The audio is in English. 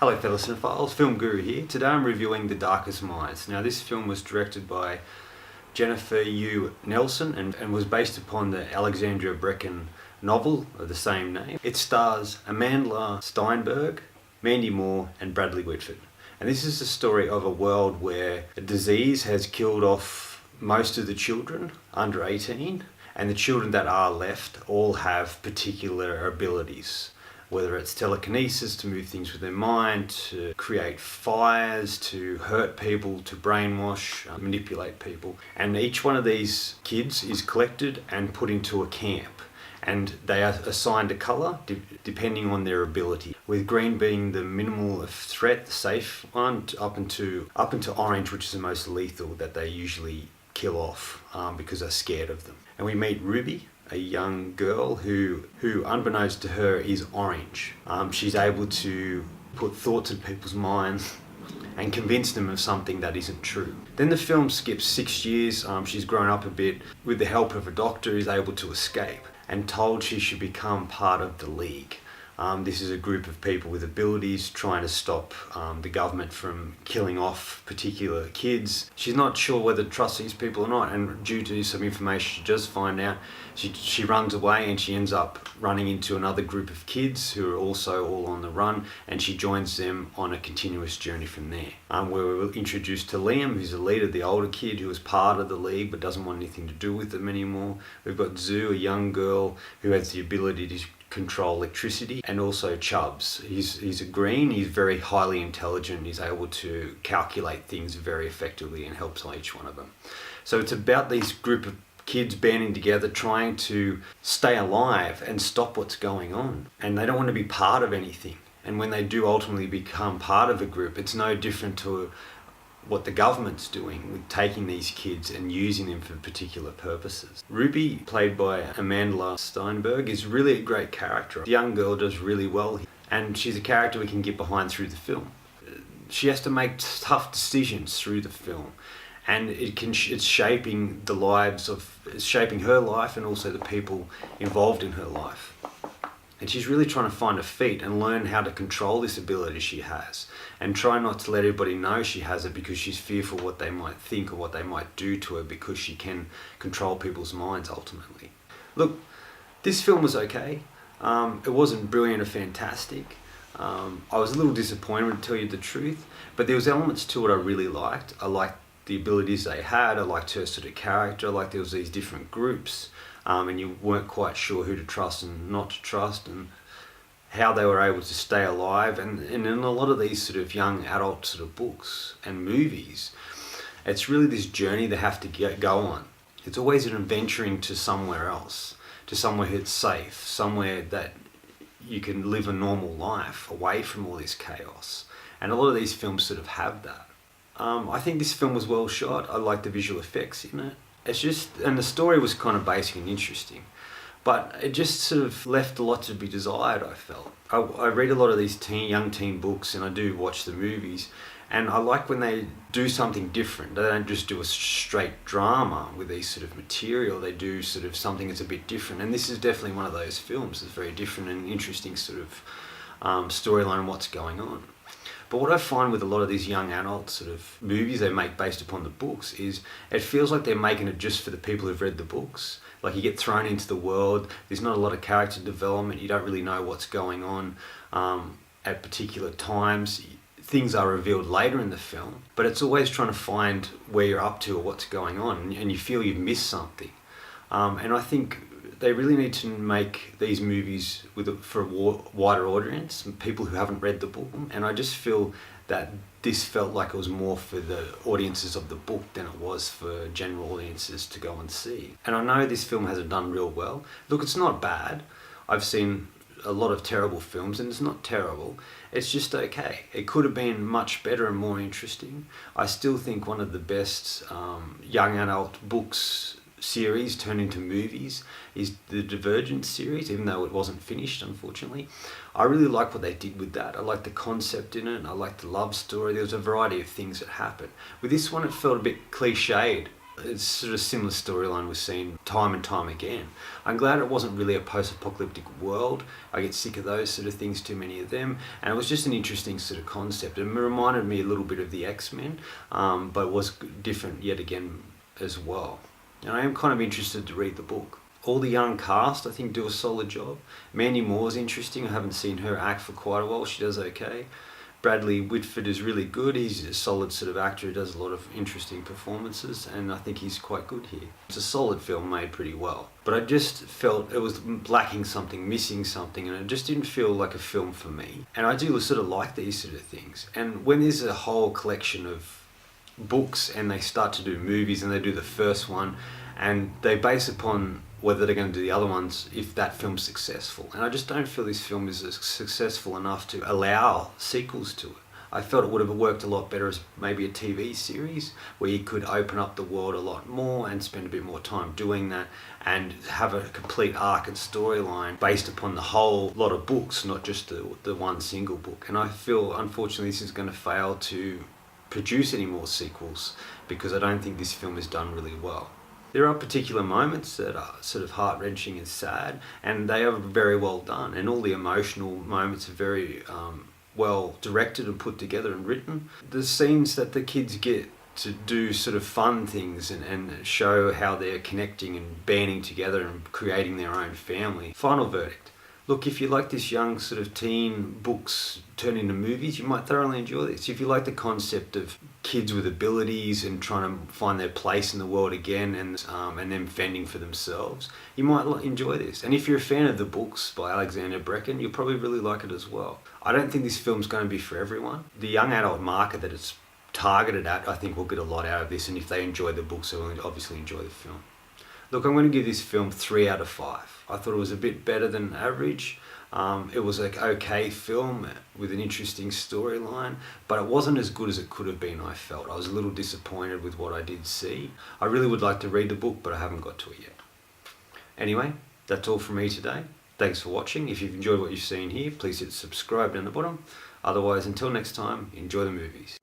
Hello fellow cinephiles, Film Guru here. Today I'm reviewing The Darkest Minds. Now this film was directed by Jennifer Yu Nelson and was based upon the Alexandra Bracken novel of the same name. It stars Amanda Steinberg, Mandy Moore and Bradley Whitford. And this is the story of a world where a disease has killed off most of the children under 18, and the children that are left all have particular abilities. Whether it's telekinesis, to move things with their mind, to create fires, to hurt people, to brainwash, manipulate people. And each one of these kids is collected and put into a camp. And they are assigned a colour depending on their ability, with green being the minimal threat, the safe one, up into orange, which is the most lethal, that they usually kill off because they're scared of them. And we meet Ruby, a young girl who unbeknownst to her is orange. She's able to put thoughts in people's minds and convince them of something that isn't true. Then the film skips 6 years. She's grown up a bit. With the help of a doctor, is able to escape and told she should become part of the League. This is a group of people with abilities trying to stop the government from killing off particular kids. She's not sure whether to trust these people or not, and due to some information she does find out, she runs away and she ends up running into another group of kids who are also all on the run, and she joins them on a continuous journey from there. Where we're introduced to Liam, who's the leader, the older kid who was part of the League but doesn't want anything to do with them anymore. We've got Zoo, a young girl who has the ability to control electricity, and also Chubbs. He's a green, he's very highly intelligent, he's able to calculate things very effectively and helps on each one of them. So it's about these group of kids banding together trying to stay alive and stop what's going on, and they don't want to be part of anything. And when they do ultimately become part of a group, it's no different to what the government's doing with taking these kids and using them for particular purposes. Ruby, played by Amanda Steinberg, is really a great character. The young girl does really well, and she's a character we can get behind through the film. She has to make tough decisions through the film, and it's shaping shaping her life and also the people involved in her life. And she's really trying to find her feet and learn how to control this ability she has, and try not to let everybody know she has it because she's fearful what they might think or what they might do to her, because she can control people's minds ultimately. Look, this film was okay. It wasn't brilliant or fantastic. I was a little disappointed, to tell you the truth, but there was elements to it I really liked. I liked the abilities they had. I liked her sort of character. I liked there was these different groups. And you weren't quite sure who to trust and not to trust, and how they were able to stay alive. And in a lot of these sort of young adult sort of books and movies, it's really this journey they have to go on. It's always an adventuring to somewhere else, to somewhere that's safe, somewhere that you can live a normal life away from all this chaos. And a lot of these films sort of have that. I think this film was well shot. I like the visual effects in it. And the story was kind of basic and interesting, but it just sort of left a lot to be desired, I felt. I read a lot of these young teen books, and I do watch the movies, and I like when they do something different. They don't just do a straight drama with these sort of material. They do sort of something that's a bit different, and this is definitely one of those films. It's very different and interesting sort of storyline and what's going on. But what I find with a lot of these young adult sort of movies they make based upon the books is it feels like they're making it just for the people who've read the books. Like, you get thrown into the world, there's not a lot of character development, you don't really know what's going on at particular times. Things are revealed later in the film, but it's always trying to find where you're up to or what's going on, and you feel you've missed something. And I think they really need to make these movies for a wider audience, people who haven't read the book. And I just feel that this felt like it was more for the audiences of the book than it was for general audiences to go and see. And I know this film hasn't done real well. Look, it's not bad. I've seen a lot of terrible films, and it's not terrible. It's just okay. It could have been much better and more interesting. I still think one of the best young adult books series turned into movies is the Divergent series, even though it wasn't finished, unfortunately. I really like what they did with that. I like the concept in it. I like the love story. There was a variety of things that happened. With this one, it felt a bit cliched. It's sort of similar storyline we've seen time and time again. I'm glad it wasn't really a post-apocalyptic world. I get sick of those sort of things, too many of them. And it was just an interesting sort of concept. It reminded me a little bit of the X-Men, but it was different yet again as well. And I am kind of interested to read the book. All the young cast, I think, do a solid job. Mandy Moore's interesting. I haven't seen her act for quite a while. She does okay. Bradley Whitford is really good. He's a solid sort of actor who does a lot of interesting performances, and I think he's quite good here. It's a solid film made pretty well. But I just felt it was lacking something, missing something, and it just didn't feel like a film for me. And I do sort of like these sort of things. And when there's a whole collection of books and they start to do movies and they do the first one and they base upon whether they're going to do the other ones if that film's successful. And I just don't feel this film is successful enough to allow sequels to it. I felt it would have worked a lot better as maybe a TV series where you could open up the world a lot more and spend a bit more time doing that and have a complete arc and storyline based upon the whole lot of books, not just the one single book. And I feel, unfortunately, this is going to fail to produce any more sequels because I don't think this film is done really well. There are particular moments that are sort of heart-wrenching and sad, and they are very well done, and all the emotional moments are very well directed and put together and written. The scenes that the kids get to do sort of fun things and show how they're connecting and banding together and creating their own family. Final verdict. Look, if you like this young sort of teen books turned into movies, you might thoroughly enjoy this. If you like the concept of kids with abilities and trying to find their place in the world again and them fending for themselves, you might enjoy this. And if you're a fan of the books by Alexandra Bracken, you'll probably really like it as well. I don't think this film's going to be for everyone. The young adult market that it's targeted at, I think, will get a lot out of this, and if they enjoy the books, they'll obviously enjoy the film. Look, I'm going to give this film 3 out of 5. I thought it was a bit better than average. It was an okay film with an interesting storyline, but it wasn't as good as it could have been, I felt. I was a little disappointed with what I did see. I really would like to read the book, but I haven't got to it yet. Anyway, that's all from me today. Thanks for watching. If you've enjoyed what you've seen here, please hit subscribe down the bottom. Otherwise, until next time, enjoy the movies.